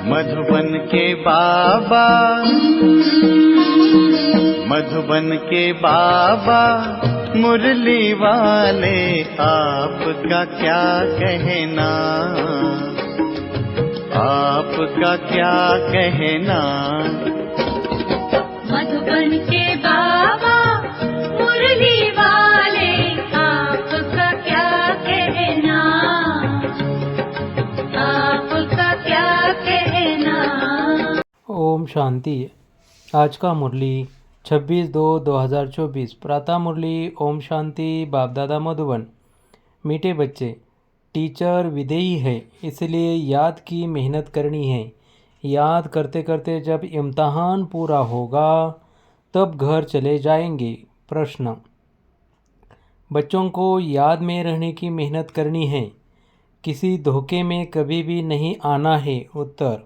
मधुबन के बाबा, मधुबन के बाबा मुरली वाले, आपका क्या कहना, आपका क्या कहना। मधुबन के बाबा मुरली वाले, आपका क्या कहना, आपका क्या कहना। ओम शांति। आज का मुरली 26/2/2024 प्रातः मुरली। ओम शांति। बाप दादा मधुबन। मीठे बच्चे, टीचर विदेही है, इसलिए याद की मेहनत करनी है। याद करते करते जब इम्तहान पूरा होगा तब घर चले जाएंगे। प्रश्न, बच्चों को याद में रहने की मेहनत करनी है, किसी धोखे में कभी भी नहीं आना है। उत्तर,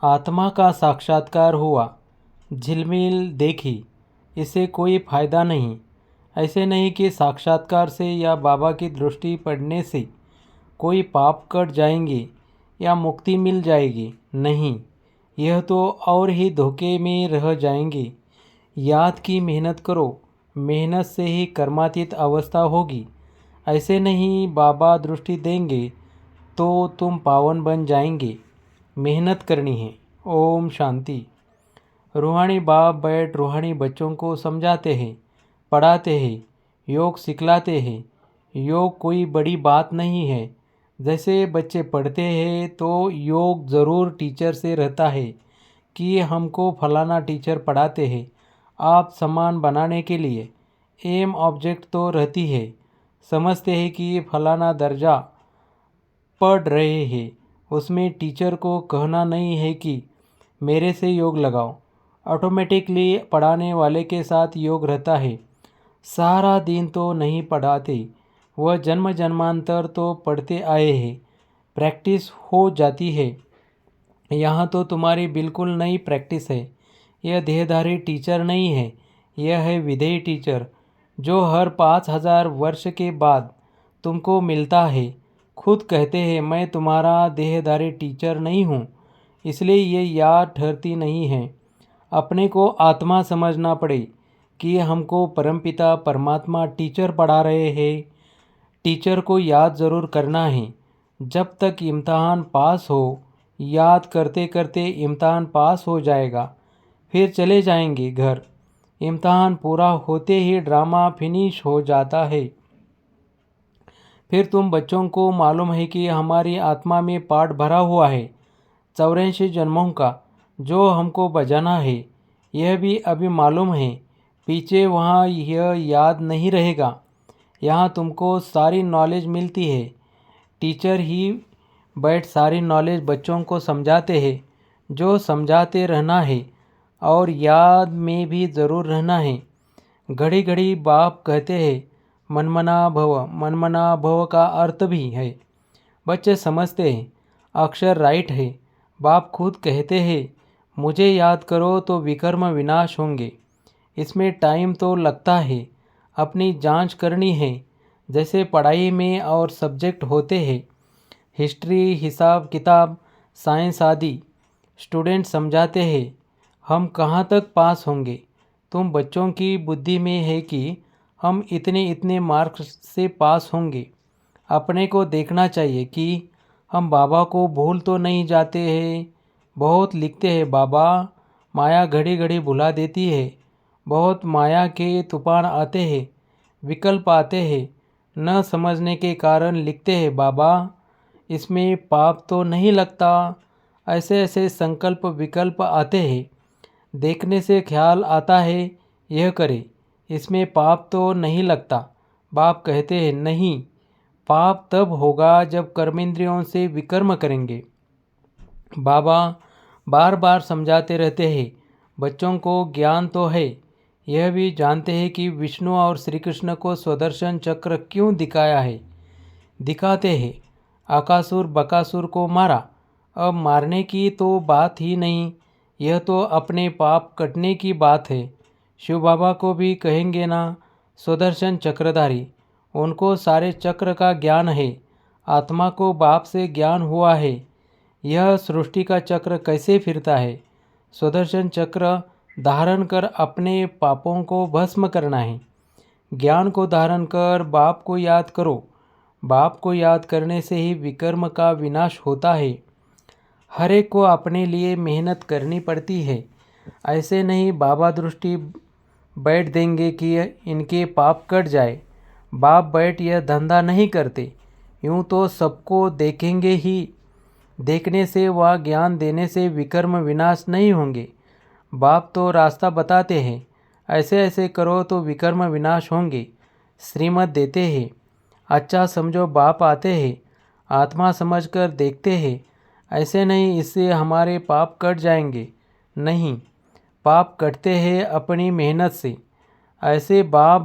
आत्मा का साक्षात्कार हुआ, झिलमिल देखी, इससे कोई फ़ायदा नहीं। ऐसे नहीं कि साक्षात्कार से या बाबा की दृष्टि पड़ने से कोई पाप कट जाएंगे या मुक्ति मिल जाएगी। नहीं, यह तो और ही धोखे में रह जाएंगे। याद की मेहनत करो, मेहनत से ही कर्मातीत अवस्था होगी। ऐसे नहीं बाबा दृष्टि देंगे तो तुम पावन बन जाएंगे। मेहनत करनी है। ओम शांति। रूहानी बाप बैठ रूहानी बच्चों को समझाते हैं, पढ़ाते हैं, योग सिखलाते हैं। योग कोई बड़ी बात नहीं है। जैसे बच्चे पढ़ते हैं तो योग ज़रूर टीचर से रहता है कि हमको फलाना टीचर पढ़ाते हैं। आप समान बनाने के लिए एम ऑब्जेक्ट तो रहती है। समझते हैं कि फलाना दर्जा पढ़ रहे हैं, उसमें टीचर को कहना नहीं है कि मेरे से योग लगाओ। ऑटोमेटिकली पढ़ाने वाले के साथ योग रहता है। सारा दिन तो नहीं पढ़ाते, वह जन्म जन्मांतर तो पढ़ते आए हैं, प्रैक्टिस हो जाती है। यहाँ तो तुम्हारी बिल्कुल नई प्रैक्टिस है। यह देहधारी टीचर नहीं है, यह है विदेही टीचर जो हर 5000 वर्ष के बाद तुमको मिलता है। खुद कहते हैं मैं तुम्हारा देहधारी टीचर नहीं हूँ, इसलिए ये याद ठहरती नहीं है। अपने को आत्मा समझना पड़े कि हमको परमपिता परमात्मा टीचर पढ़ा रहे हैं। टीचर को याद ज़रूर करना है। जब तक इम्तहान पास हो, याद करते करते इम्तहान पास हो जाएगा, फिर चले जाएंगे घर। इम्तहान पूरा होते ही ड्रामा फिनिश हो जाता है। फिर तुम बच्चों को मालूम है कि हमारी आत्मा में पाठ भरा हुआ है 84 जन्मों का, जो हमको बजाना है। यह भी अभी मालूम है। पीछे वहाँ यह याद नहीं रहेगा। यहाँ तुमको सारी नॉलेज मिलती है। टीचर ही बैठ सारी नॉलेज बच्चों को समझाते हैं। जो समझाते रहना है और याद में भी ज़रूर रहना है। घड़ी घड़ी बाप कहते हैं मनमना भव। मनमना भव का अर्थ भी है। बच्चे समझते हैं अक्षर राइट है। बाप खुद कहते हैं मुझे याद करो तो विकर्म विनाश होंगे। इसमें टाइम तो लगता है, अपनी जांच करनी है। जैसे पढ़ाई में और सब्जेक्ट होते हैं, हिस्ट्री, हिसाब किताब, साइंस आदि। स्टूडेंट समझाते हैं हम कहाँ तक पास होंगे। तुम बच्चों की बुद्धि में है कि हम इतने इतने मार्क्स से पास होंगे। अपने को देखना चाहिए कि हम बाबा को भूल तो नहीं जाते हैं। बहुत लिखते हैं बाबा, माया घड़ी घड़ी भुला देती है। बहुत माया के तूफान आते हैं, विकल्प आते हैं। न समझने के कारण लिखते हैं बाबा, इसमें पाप तो नहीं लगता। ऐसे ऐसे संकल्प विकल्प आते हैं। देखने से ख्याल आता है यह करे, इसमें पाप तो नहीं लगता। बाप कहते हैं नहीं, पाप तब होगा जब कर्मेंद्रियों से विकर्म करेंगे। बाबा बार बार समझाते रहते हैं बच्चों को ज्ञान तो है, यह भी जानते हैं कि विष्णु और श्री कृष्ण को स्वदर्शन चक्र क्यों दिखाया है। दिखाते हैं आकासुर बकासुर को मारा। अब मारने की तो बात ही नहीं, यह तो अपने पाप कटने की बात है। शिव बाबा को भी कहेंगे ना स्वदर्शन चक्रधारी, उनको सारे चक्र का ज्ञान है। आत्मा को बाप से ज्ञान हुआ है। यह सृष्टि का चक्र कैसे फिरता है। सुदर्शन चक्र धारण कर अपने पापों को भस्म करना है। ज्ञान को धारण कर बाप को याद करो। बाप को याद करने से ही विकर्म का विनाश होता है। हर एक को अपने लिए मेहनत करनी पड़ती है। ऐसे नहीं बाबा दृष्टि बैठ देंगे कि इनके पाप कट जाए। बाप बैठ यह धंधा नहीं करते। यूँ तो सबको देखेंगे ही, देखने से व ज्ञान देने से विकर्म विनाश नहीं होंगे। बाप तो रास्ता बताते हैं, ऐसे ऐसे करो तो विकर्म विनाश होंगे। श्रीमत देते हैं। अच्छा समझो बाप आते हैं, आत्मा समझकर देखते हैं। ऐसे नहीं इससे हमारे पाप कट जाएंगे। नहीं, पाप कटते हैं अपनी मेहनत से। ऐसे बाप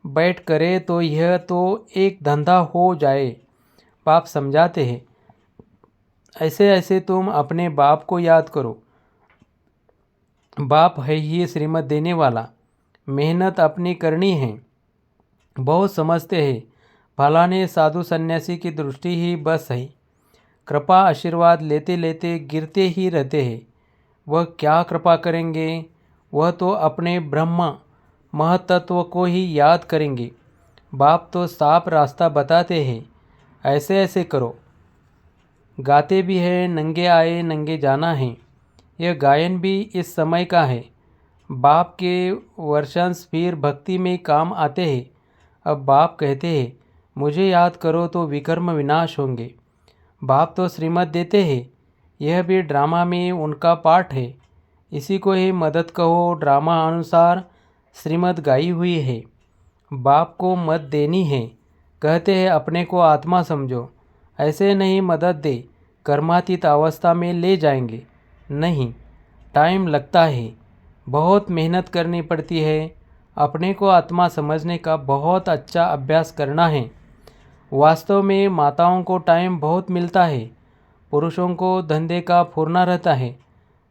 बैठ करे तो यह तो एक धंधा हो जाए। बाप समझाते हैं, ऐसे ऐसे तुम अपने बाप को याद करो। बाप है ही श्रीमत देने वाला। मेहनत अपनी करनी है। बहुत समझते हैं फलाने साधु सन्यासी की दृष्टि ही बस है। कृपा आशीर्वाद लेते लेते गिरते ही रहते हैं। वह क्या कृपा करेंगे। वह तो अपने ब्रह्म महतत्व को ही याद करेंगे। बाप तो साफ रास्ता बताते हैं, ऐसे ऐसे करो। गाते भी हैं, नंगे आए नंगे जाना है। यह गायन भी इस समय का है। बाप के वर्षांश फिर भक्ति में काम आते हैं। अब बाप कहते हैं, मुझे याद करो तो विकर्म विनाश होंगे। बाप तो श्रीमत देते हैं। यह भी ड्रामा में उनका पाठ है। इसी को ही मदद कहो। ड्रामा अनुसार श्रीमत गाई हुई है। बाप को मत देनी है। कहते हैं अपने को आत्मा समझो। ऐसे नहीं मदद दे, कर्मातीत अवस्था में ले जाएंगे। नहीं, टाइम लगता है, बहुत मेहनत करनी पड़ती है। अपने को आत्मा समझने का बहुत अच्छा अभ्यास करना है। वास्तव में माताओं को टाइम बहुत मिलता है, पुरुषों को धंधे का फुरना रहता है।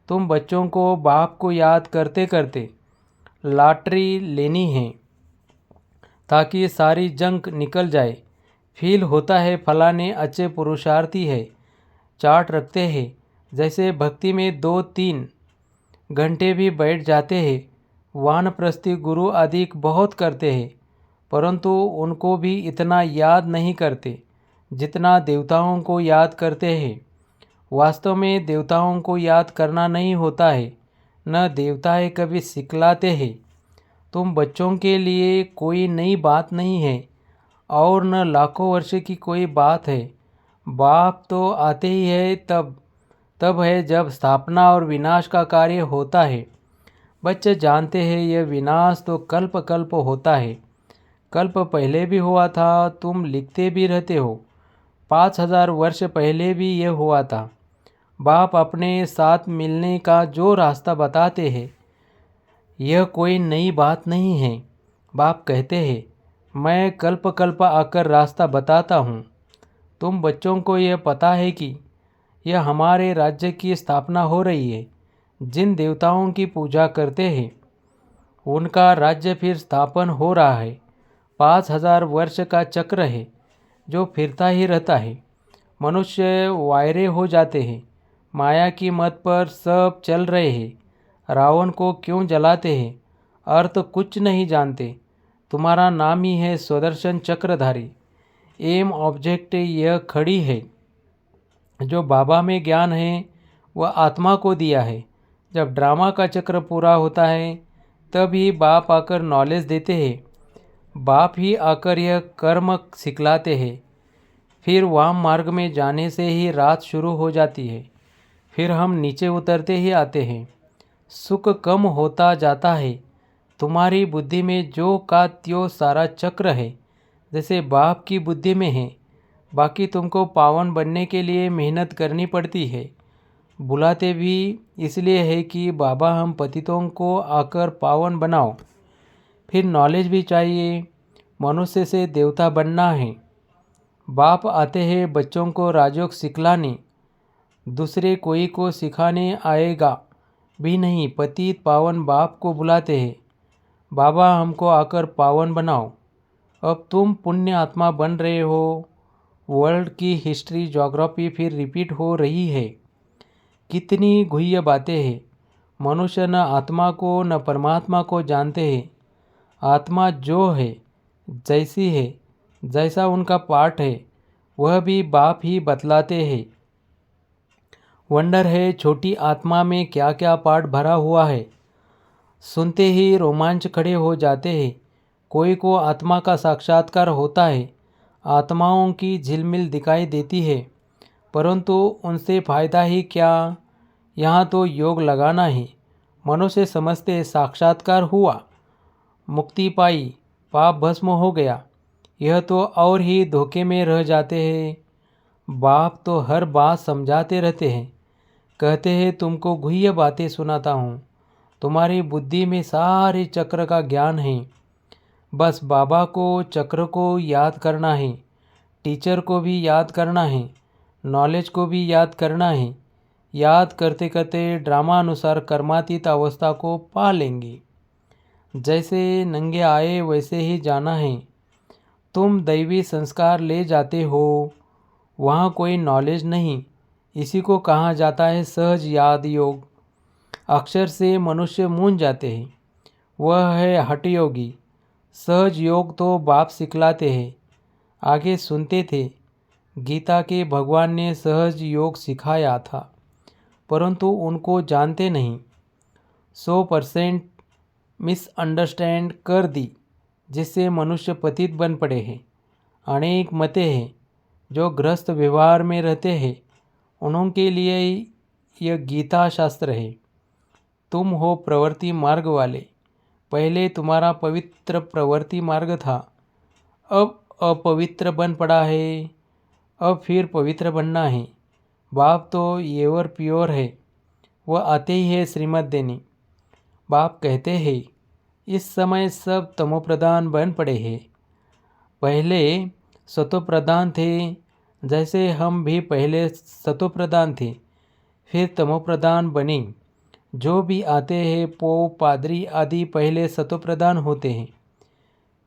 तुम बच्चों को बाप को याद करते करते लॉटरी लेनी है ताकि सारी जंक निकल जाए। फील होता है फलाने अच्छे पुरुषार्थी है। चार्ट रखते हैं, जैसे भक्ति में 2-3 घंटे भी बैठ जाते हैं। वानप्रस्थी गुरु आदि बहुत करते हैं, परंतु उनको भी इतना याद नहीं करते जितना देवताओं को याद करते हैं। वास्तव में देवताओं को याद करना नहीं होता है, न देवता कभी सिखलाते हैं। तुम बच्चों के लिए कोई नई बात नहीं है और न लाखों वर्ष की कोई बात है। बाप तो आते ही है तब है जब स्थापना और विनाश का कार्य होता है। बच्चे जानते हैं यह विनाश तो कल्प कल्प होता है। कल्प पहले भी हुआ था, तुम लिखते भी रहते हो। 5000 वर्ष पहले भी यह हुआ था। बाप अपने साथ मिलने का जो रास्ता बताते हैं, यह कोई नई बात नहीं है। बाप कहते हैं, मैं कल्प कल्प आकर रास्ता बताता हूँ। तुम बच्चों को यह पता है कि यह हमारे राज्य की स्थापना हो रही है। जिन देवताओं की पूजा करते हैं उनका राज्य फिर स्थापन हो रहा है। 5000 वर्ष का चक्र है जो फिरता ही रहता है। मनुष्य वायरे हो जाते हैं। माया की मत पर सब चल रहे हैं। रावण को क्यों जलाते हैं, अर्थ कुछ नहीं जानते। तुम्हारा नाम ही है सुदर्शन चक्रधारी। एम ऑब्जेक्ट यह खड़ी है। जो बाबा में ज्ञान है वह आत्मा को दिया है। जब ड्रामा का चक्र पूरा होता है तब ही बाप आकर नॉलेज देते हैं। बाप ही आकर यह कर्म सिखलाते हैं। फिर वाम मार्ग में जाने से ही रात शुरू हो जाती है। फिर हम नीचे उतरते ही आते हैं। सुख कम होता जाता है। तुम्हारी बुद्धि में जो का त्यों सारा चक्र है, जैसे बाप की बुद्धि में है। बाकी तुमको पावन बनने के लिए मेहनत करनी पड़ती है। बुलाते भी इसलिए है कि बाबा हम पतितों को आकर पावन बनाओ। फिर नॉलेज भी चाहिए। मनुष्य से देवता बनना है। बाप आते हैं बच्चों को राजयोग सिखलाने। दूसरे कोई को सिखाने आएगा भी नहीं। पतित पावन बाप को बुलाते हैं, बाबा हमको आकर पावन बनाओ। अब तुम पुण्य आत्मा बन रहे हो। वर्ल्ड की हिस्ट्री ज्योग्राफी फिर रिपीट हो रही है। कितनी गुह्य बातें हैं। मनुष्य न आत्मा को न परमात्मा को जानते हैं। आत्मा जो है, जैसी है, जैसा उनका पाठ है, वह भी बाप ही बतलाते हैं। वंडर है छोटी आत्मा में क्या क्या पाठ भरा हुआ है। सुनते ही रोमांच खड़े हो जाते हैं। कोई को आत्मा का साक्षात्कार होता है। आत्माओं की झिलमिल दिखाई देती है, परंतु उनसे फ़ायदा ही क्या। यहाँ तो योग लगाना है। मनुष्य समझते साक्षात्कार हुआ, मुक्ति पाई, पाप भस्म हो गया। यह तो और ही धोखे में रह जाते हैं। बाप तो हर बात समझाते रहते हैं। कहते हैं तुमको गुह्य बातें सुनाता हूँ। तुम्हारी बुद्धि में सारे चक्र का ज्ञान है। बस बाबा को, चक्र को याद करना है। टीचर को भी याद करना है। नॉलेज को भी याद करना है। याद करते करते ड्रामा अनुसार कर्मातीत अवस्था को पा लेंगे। जैसे नंगे आए वैसे ही जाना है। तुम दैवी संस्कार ले जाते हो, वहाँ कोई नॉलेज नहीं। इसी को कहा जाता है सहज याद योग। अक्षर से मनुष्य मूंझ जाते हैं। वह है हठ योगी। सहज योग तो बाप सिखलाते हैं। आगे सुनते थे, गीता के भगवान ने सहज योग सिखाया था, परंतु उनको जानते नहीं। 100% मिसअंडरस्टैंड कर दी, जिससे मनुष्य पतित बन पड़े हैं। अनेक मते हैं जो गृहस्थ व्यवहार में रहते हैं, उनके लिए यह गीता शास्त्र है। तुम हो प्रवृत्ति मार्ग वाले। पहले तुम्हारा पवित्र प्रवृत्ति मार्ग था, अब अपवित्र बन पड़ा है। अब फिर पवित्र बनना है। बाप तो एवर प्योर है, वह आते ही है श्रीमत देने। बाप कहते हैं इस समय सब तमोप्रधान बन पड़े हैं। पहले सतोप्रधान थे, जैसे हम भी पहले सतोप्रधान थे, फिर तमोप्रधान बने। जो भी आते हैं पोप, पादरी आदि पहले सतोप्रधान होते हैं,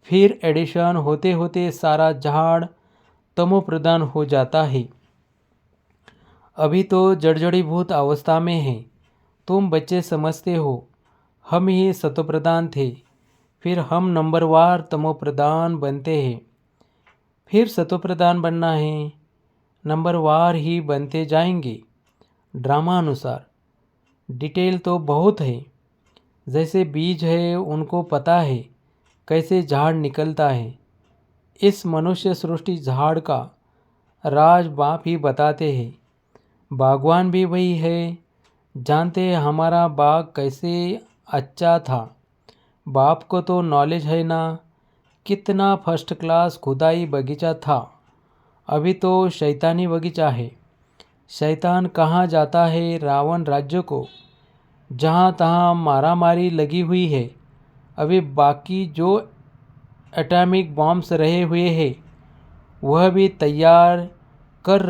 फिर एडिशन होते होते सारा झाड़ तमोप्रधान हो जाता है। अभी तो जड़जड़ीभूत अवस्था में है। तुम बच्चे समझते हो हम ही सतोप्रधान थे, फिर हम नंबरवार तमोप्रधान बनते हैं। फिर सतोप्रधान बनना है, नंबरवार ही बनते जाएंगे। ड्रामा अनुसार डिटेल तो बहुत है। जैसे बीज है, उनको पता है कैसे झाड़ निकलता है। इस मनुष्य सृष्टि झाड़ का राज बाप ही बताते हैं। बागवान भी वही है। जानते हैं हमारा बाग कैसे अच्छा था। बाप को तो नॉलेज है ना, कितना फर्स्ट क्लास खुदाई बगीचा था। अभी तो शैतानी बगीचा है। शैतान कहाँ जाता है? रावण राज्य को। जहाँ तहाँ मारामारी लगी हुई है। अभी बाकी जो एटॉमिक बॉम्ब्स रहे हुए हैं, वह भी तैयार कर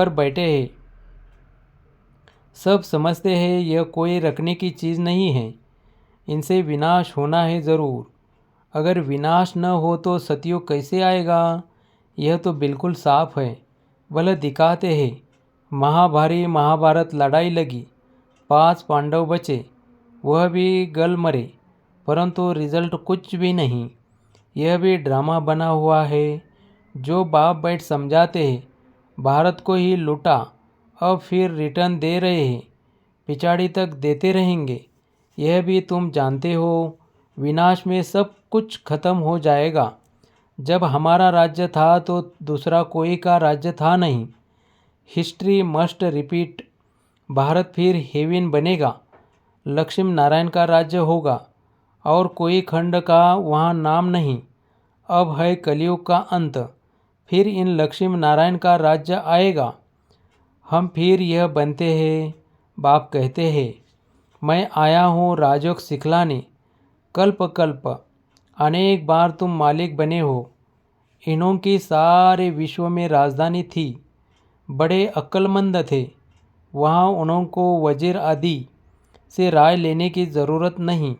बैठे हैं। सब समझते हैं यह कोई रखने की चीज़ नहीं है। इनसे विनाश होना है ज़रूर। अगर विनाश न हो तो सतयुग कैसे आएगा? यह तो बिल्कुल साफ है। भले दिखाते हैं महाभारी महाभारत लड़ाई लगी, 5 पांडव बचे, वह भी गल मरे, परंतु रिजल्ट कुछ भी नहीं। यह भी ड्रामा बना हुआ है। जो बाप बैठ समझाते हैं भारत को ही लूटा, अब फिर रिटर्न दे रहे हैं, पिछाड़ी तक देते रहेंगे। यह भी तुम जानते हो। विनाश में सब कुछ खत्म हो जाएगा। जब हमारा राज्य था तो दूसरा कोई का राज्य था नहीं। History must repeat. भारत फिर हेवन बनेगा। लक्ष्मी नारायण का राज्य होगा और कोई खंड का वहाँ नाम नहीं। अब है कलयुग का अंत, फिर इन लक्ष्मी नारायण का राज्य आएगा। हम फिर यह बनते हैं। बाप कहते हैं मैं आया हूँ राजयोग सिखलाने। कल्प कल्प अनेक बार तुम मालिक बने हो। इन्हों की सारे विश्व में राजधानी थी। बड़े अक्लमंद थे। वहाँ उन्हों को वजीर आदि से राय लेने की ज़रूरत नहीं।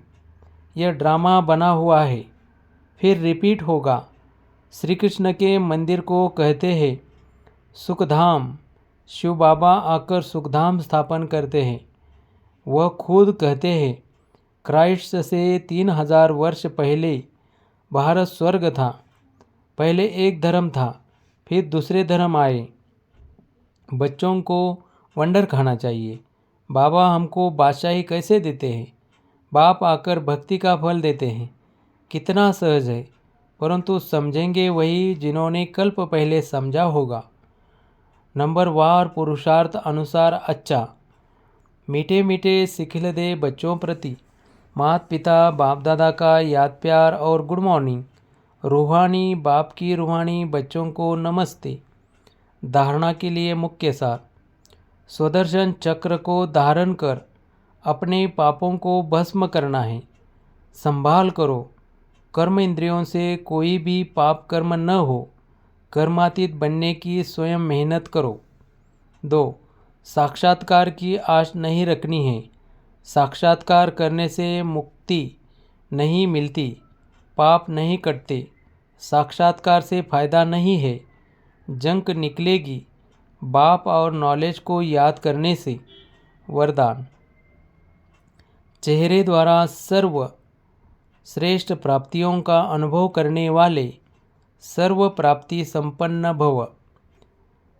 यह ड्रामा बना हुआ है, फिर रिपीट होगा। श्री कृष्ण के मंदिर को कहते हैं सुखधाम। शिव बाबा आकर सुखधाम स्थापन करते हैं। वह खुद कहते हैं क्राइस्ट से 3000 वर्ष पहले भारत स्वर्ग था। पहले एक धर्म था, फिर दूसरे धर्म आए। बच्चों को वंडर खाना चाहिए। बाबा हमको बादशाही कैसे देते हैं? बाप आकर भक्ति का फल देते हैं। कितना सहज है, परंतु समझेंगे वही जिन्होंने कल्प पहले समझा होगा। नंबरवार पुरुषार्थ अनुसार अच्छा। मीठे मीठे सिखिल दे बच्चों प्रति माता पिता बाप दादा का याद प्यार और गुड मॉर्निंग। रूहानी बाप की रूहानी बच्चों को नमस्ते। धारणा के लिए मुख्य सार। स्वदर्शन चक्र को धारण कर अपने पापों को भस्म करना है। संभाल करो, कर्म इंद्रियों से कोई भी पाप कर्म न हो। कर्मातीत बनने की स्वयं मेहनत करो। 2. साक्षात्कार की आश नहीं रखनी है। साक्षात्कार करने से मुक्ति नहीं मिलती, पाप नहीं कटते। साक्षात्कार से फायदा नहीं है, जंक निकलेगी। बाप और नॉलेज को याद करने से। वरदान। चेहरे द्वारा सर्व श्रेष्ठ प्राप्तियों का अनुभव करने वाले सर्व प्राप्ति संपन्न भव।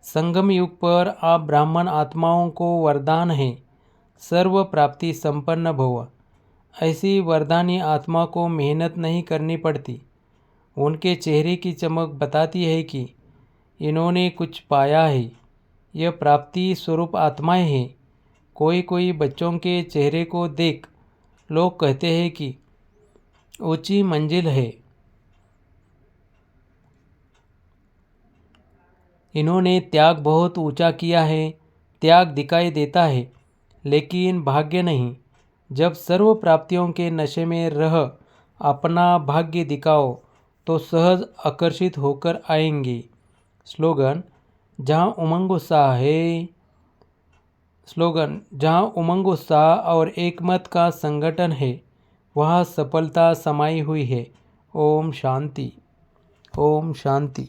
संगम युग पर आप ब्राह्मण आत्माओं को वरदान है सर्व प्राप्ति संपन्न भव। ऐसी वरदानी आत्मा को मेहनत नहीं करनी पड़ती। उनके चेहरे की चमक बताती है कि इन्होंने कुछ पाया है। यह प्राप्ति स्वरूप आत्माएं हैं। कोई कोई बच्चों के चेहरे को देख लोग कहते हैं कि ऊंची मंजिल है, इन्होंने त्याग बहुत ऊंचा किया है। त्याग दिखाई देता है, लेकिन भाग्य नहीं। जब सर्व प्राप्तियों के नशे में रह अपना भाग्य दिखाओ तो सहज आकर्षित होकर आएंगे। स्लोगन। जहाँ उमंग उत्साह है। स्लोगन। जहाँ उमंग उत्साह और एकमत का संगठन है, वहाँ सफलता समाई हुई है। ओम शांति। ओम शांति।